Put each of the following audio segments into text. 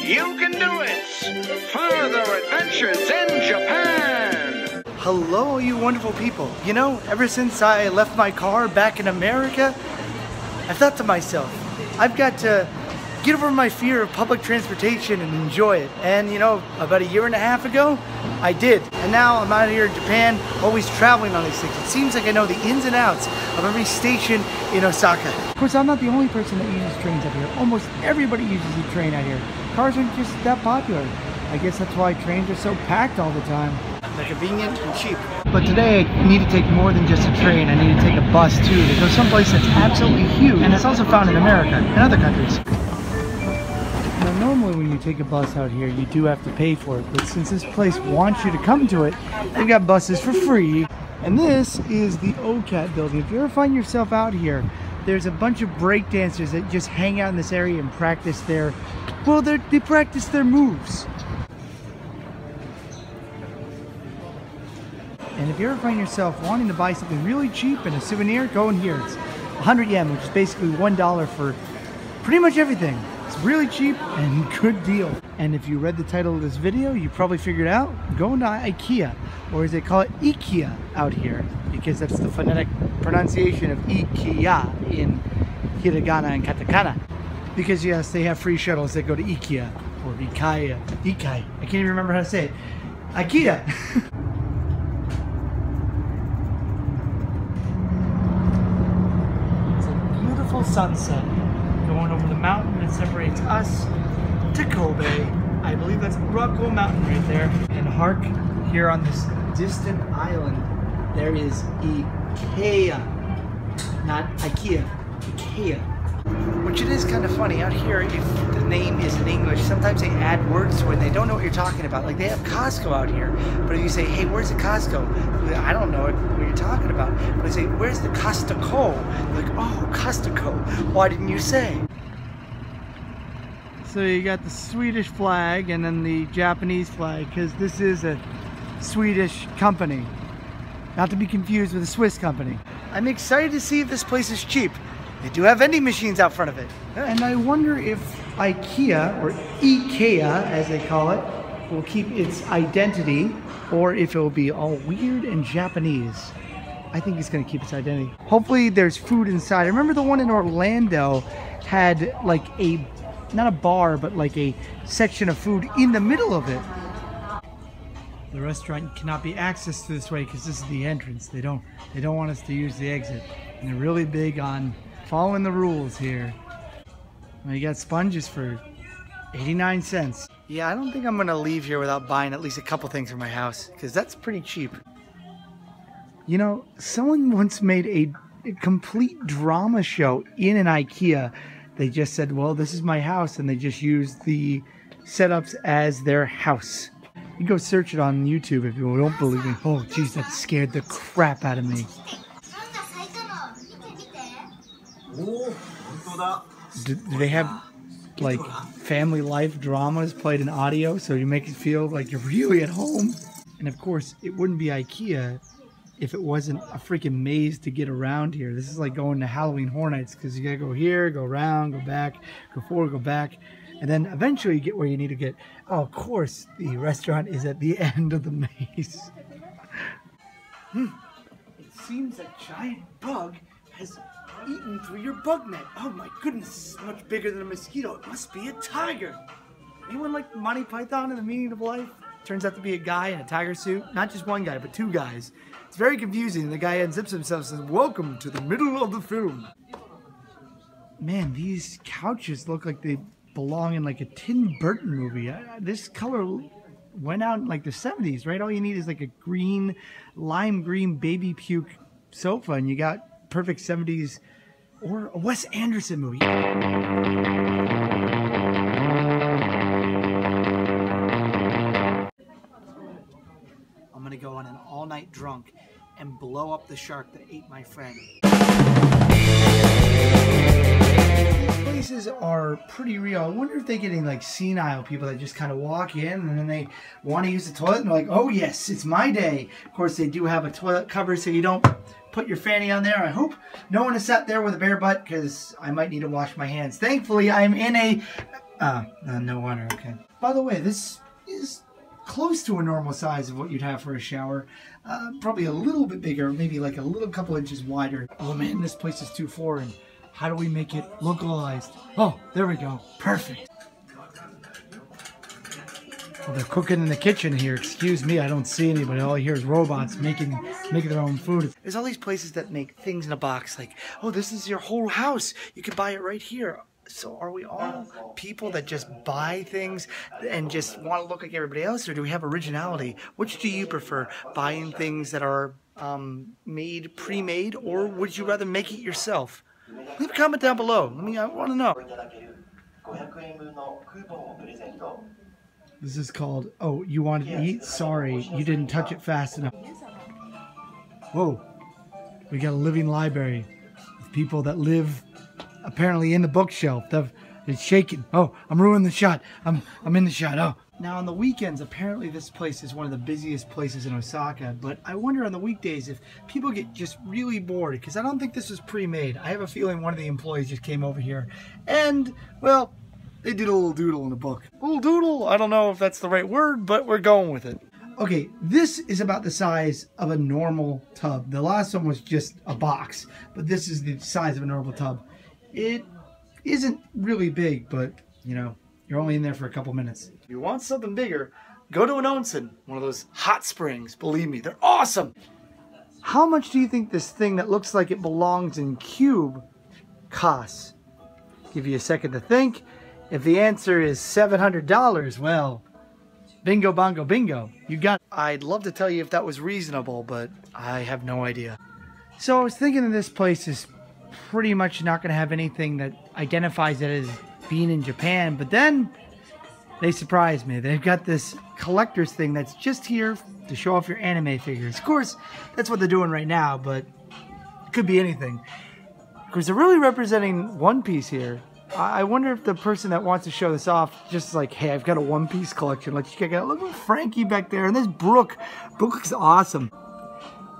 Yukendoit's Further Adventures in Japan. Hello, you wonderful people. You know, ever since I left my car back in America, I've thought to myself, I've got to get over my fear of public transportation and enjoy it. And you know, about a year and a half ago, I did. And now I'm out here in Japan, always traveling on these things. It seems like I know the ins and outs of every station in Osaka. Of course, I'm not the only person that uses trains up here. Almost everybody uses a train out here. Cars aren't just that popular. I guess that's why trains are so packed all the time. They're convenient and cheap. But today I need to take more than just a train. I need to take a bus too to go someplace that's absolutely huge. And it's also found in America and other countries. Now normally when you take a bus out here, you do have to pay for it. But since this place wants you to come to it, they've got buses for free. And this is the OCAT building. If you ever find yourself out here, there's a bunch of break dancers that just hang out in this area and practice their, well, they practice their moves. And if you ever find yourself wanting to buy something really cheap and a souvenir, go in here. It's 100 yen, which is basically $1 for pretty much everything. It's really cheap and good deal. And if you read the title of this video, you probably figured out, go to Ikea, or as they call it, Ikea out here, because that's the phonetic pronunciation of Ikea in hiragana and katakana. Because yes, they have free shuttles that go to Ikea, or Ikea. I can't even remember how to say it. Ikea! Sunset going over the mountain that separates us to Kobe. I believe that's Rocco Mountain right there. And hark, here on this distant island, there is Ikea. Not Ikea, Ikea. Which it is kind of funny. Out here, if the name is in English, sometimes they add words to it and they don't know what you're talking about. Like they have Costco out here, but if you say, hey, where's the Costco? I don't know what you're talking about. But I say, where's the Costco? They're like, oh, Costco. Why didn't you say? So you got the Swedish flag and then the Japanese flag, because this is a Swedish company. Not to be confused with a Swiss company. I'm excited to see if this place is cheap. They do have vending machines out front of it. And I wonder if Ikea, or Ikea as they call it, will keep its identity, or if it will be all weird and Japanese. I think it's going to keep its identity. Hopefully there's food inside. I remember the one in Orlando had like a, not a bar, but like a section of food in the middle of it. The restaurant cannot be accessed this way because this is the entrance. They don't want us to use the exit. And they're really big on following the rules here. Well, you got sponges for 89 cents. Yeah, I don't think I'm gonna leave here without buying at least a couple things for my house, because that's pretty cheap. You know, someone once made a complete drama show in an Ikea. They just said, well, this is my house, and they just used the setups as their house. You can go search it on YouTube if you don't believe me. Oh, geez, that scared the crap out of me. Do they have like family life dramas played in audio so you make it feel like you're really at home? And of course it wouldn't be Ikea if it wasn't a freaking maze to get around here. This is like going to Halloween Horror Nights, because you gotta go here, go around, go back, go forward, go back, and then eventually you get where you need to get. Oh, of course the restaurant is at the end of the maze. It seems a giant bug has eaten through your bug net. Oh my goodness, this is much bigger than a mosquito. It must be a tiger. Anyone like Monty Python and the Meaning of Life? Turns out to be a guy in a tiger suit. Not just one guy, but two guys. It's very confusing. The guy unzips himself and says, welcome to the middle of the film. Man, these couches look like they belong in like a Tim Burton movie. This color went out in like the 70s, right? All you need is like a green, lime green baby puke sofa and you got perfect 70s or a Wes Anderson movie. I'm gonna go on an all-night drunk and blow up the shark that ate my friend. These places are pretty real. I wonder if they're getting like senile people that just kind of walk in and then they want to use the toilet and they're like, oh yes, it's my day. Of course, they do have a toilet cover so you don't put your fanny on there. I hope no one has sat there with a bare butt because I might need to wash my hands. Thankfully, I'm in a No water, okay. By the way, this is close to a normal size of what you'd have for a shower. Probably a little bit bigger, maybe like a little couple inches wider. Oh man, this place is too foreign. How do we make it localized? Oh, there we go. Perfect. Well, they're cooking in the kitchen here. Excuse me, I don't see anybody. All I hear is robots making their own food. There's all these places that make things in a box like, oh, this is your whole house. You can buy it right here. So are we all people that just buy things and just want to look like everybody else, or do we have originality? Which do you prefer? Buying things that are pre-made, or would you rather make it yourself? Leave a comment down below. I want to know. This is called, oh, you wanted to eat? Sorry, you didn't touch it fast enough. Whoa, we got a living library with people that live apparently in the bookshelf. It's shaking. Oh, I'm ruining the shot. I'm in the shot. Oh. Now on the weekends, apparently this place is one of the busiest places in Osaka, but I wonder on the weekdays if people get just really bored, because I don't think this was pre-made. I have a feeling one of the employees just came over here and, well, they did a little doodle in the book. A little doodle? I don't know if that's the right word, but we're going with it. Okay, this is about the size of a normal tub. The last one was just a box, but this is the size of a normal tub. It isn't really big, but, you know, you're only in there for a couple minutes. If you want something bigger, go to an onsen, one of those hot springs. Believe me, they're awesome. How much do you think this thing that looks like it belongs in cube costs? Give you a second to think. If the answer is $700, well, bingo, bongo, bingo. You got it. I'd love to tell you if that was reasonable, but I have no idea. So I was thinking that this place is pretty much not going to have anything that identifies it as being in Japan, but then they surprised me. They've got this collector's thing that's just here to show off your anime figures. Of course, that's what they're doing right now, but it could be anything. Of course, they're really representing One Piece here. I wonder if the person that wants to show this off just like, hey, I've got a One Piece collection. Let's check it out. Look at Frankie back there, and there's Brooke. Brooke looks awesome.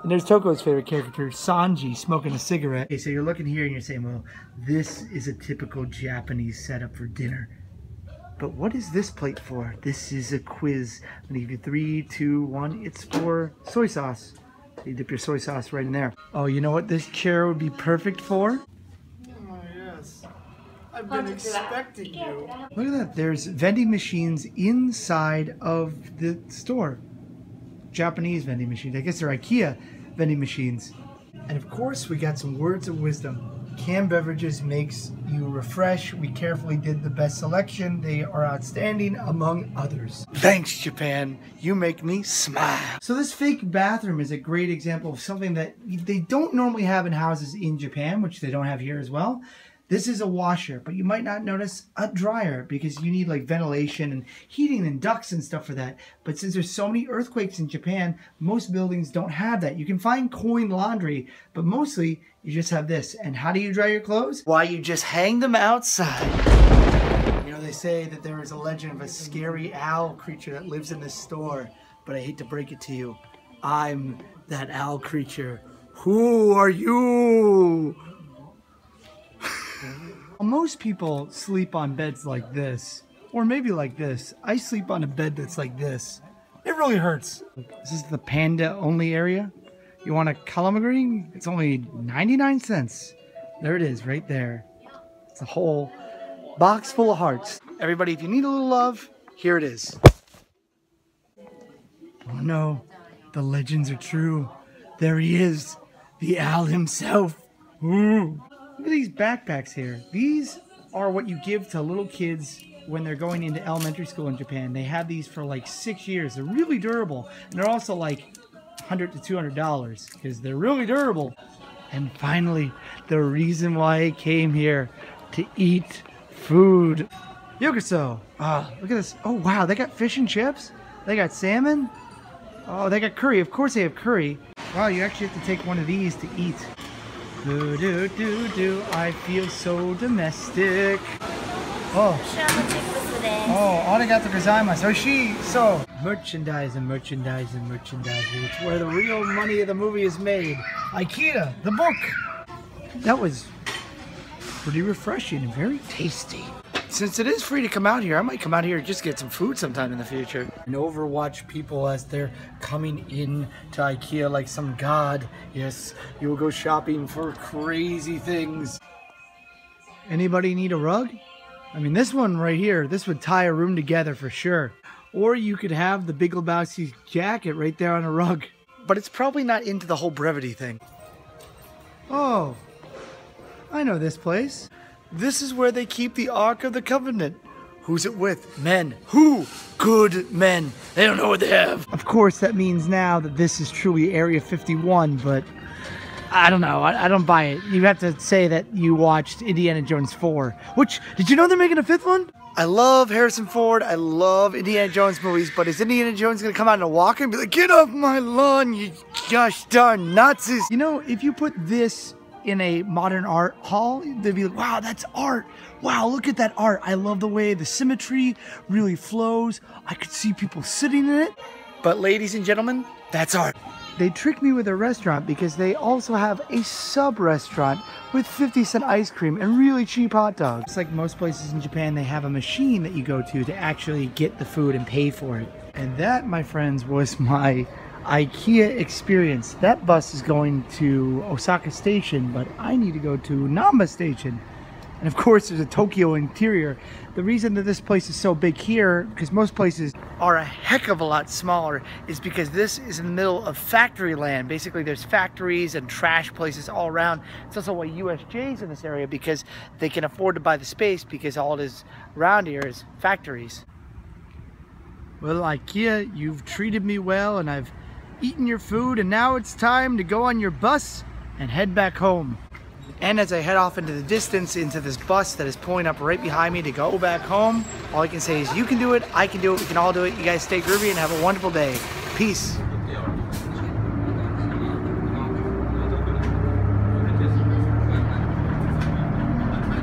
And there's Toko's favorite character, Sanji, smoking a cigarette. Okay, so you're looking here and you're saying, well, this is a typical Japanese setup for dinner. But what is this plate for? This is a quiz. I'm gonna give you 3, 2, 1. It's for soy sauce. So you dip your soy sauce right in there. Oh, you know what this chair would be perfect for? Oh, yes. I've been expecting you. Look at that. There's vending machines inside of the store. Japanese vending machines. I guess they're Ikea vending machines. And of course, we got some words of wisdom. Canned beverages makes you refresh. We carefully did the best selection. They are outstanding among others. Thanks, Japan. You make me smile. So this fake bathroom is a great example of something that they don't normally have in houses in Japan, which they don't have here as well. This is a washer, but you might not notice a dryer because you need like ventilation and heating and ducts and stuff for that. But since there's so many earthquakes in Japan, most buildings don't have that. You can find coin laundry, but mostly you just have this. And how do you dry your clothes? Why, you just hang them outside. You know, they say that there is a legend of a scary owl creature that lives in this store, but I hate to break it to you. I'm that owl creature. Who are you? Most people sleep on beds like this, or maybe like this. I sleep on a bed that's like this. It really hurts. This is the panda only area. You want a calamari? It's only 99 cents. There it is, right there. It's a whole box full of hearts. Everybody, if you need a little love, here it is. Oh no, the legends are true. There he is, the owl himself. Ooh. Look at these backpacks here. These are what you give to little kids when they're going into elementary school in Japan. They have these for like 6 years. They're really durable. And they're also like $100 to $200 because they're really durable. And finally, the reason why I came here, to eat food. Yokoso. Look at this. Oh, wow. They got fish and chips. They got salmon. Oh, they got curry. Of course they have curry. Wow, you actually have to take one of these to eat. Do do do do. I feel so domestic. Oh. Oh, arigatou gozaimasu. Oishii. So, merchandising. It's where the real money of the movie is made. Ikea, the book. That was pretty refreshing and very tasty. since it is free to come out here, I might come out here and just get some food sometime in the future. And overwatch people as they're coming in to Ikea like some god. Yes, you will go shopping for crazy things. Anybody need a rug? I mean, this one right here, this would tie a room together for sure. Or you could have the Big Lebowski's jacket right there on a rug. But it's probably not into the whole brevity thing. Oh, I know this place. This is where they keep the Ark of the Covenant. Who's it with? Men. Who? Good men. They don't know what they have. Of course, that means now that this is truly Area 51, but I don't know. I don't buy it. You have to say that you watched Indiana Jones 4. Which, did you know they're making a 5th one? I love Harrison Ford. I love Indiana Jones movies, but is Indiana Jones going to come out in a walker and be like, get off my lawn, you gosh darn Nazis? You know, if you put this in a modern art hall, they'd be like, wow, that's art. Wow, look at that art. I love the way the symmetry really flows. I could see people sitting in it. But ladies and gentlemen, that's art. They tricked me with a restaurant because they also have a sub-restaurant with 50-cent ice cream and really cheap hot dogs. It's like most places in Japan, they have a machine that you go to actually get the food and pay for it. And that, my friends, was my Ikea experience. That bus is going to Osaka Station, but I need to go to Namba Station. And of course, there's a Tokyo interior. The reason that this place is so big here, because most places are a heck of a lot smaller, is because this is in the middle of factory land. Basically, there's factories and trash places all around. It's also why USJ's in this area, because they can afford to buy the space, because all it is around here is factories. Well, Ikea, you've treated me well, and I've eaten your food, and now it's time to go on your bus and head back home. And as I head off into the distance, into this bus that is pulling up right behind me to go back home, all I can say is you can do it, I can do it, we can all do it. You guys stay groovy and have a wonderful day. Peace.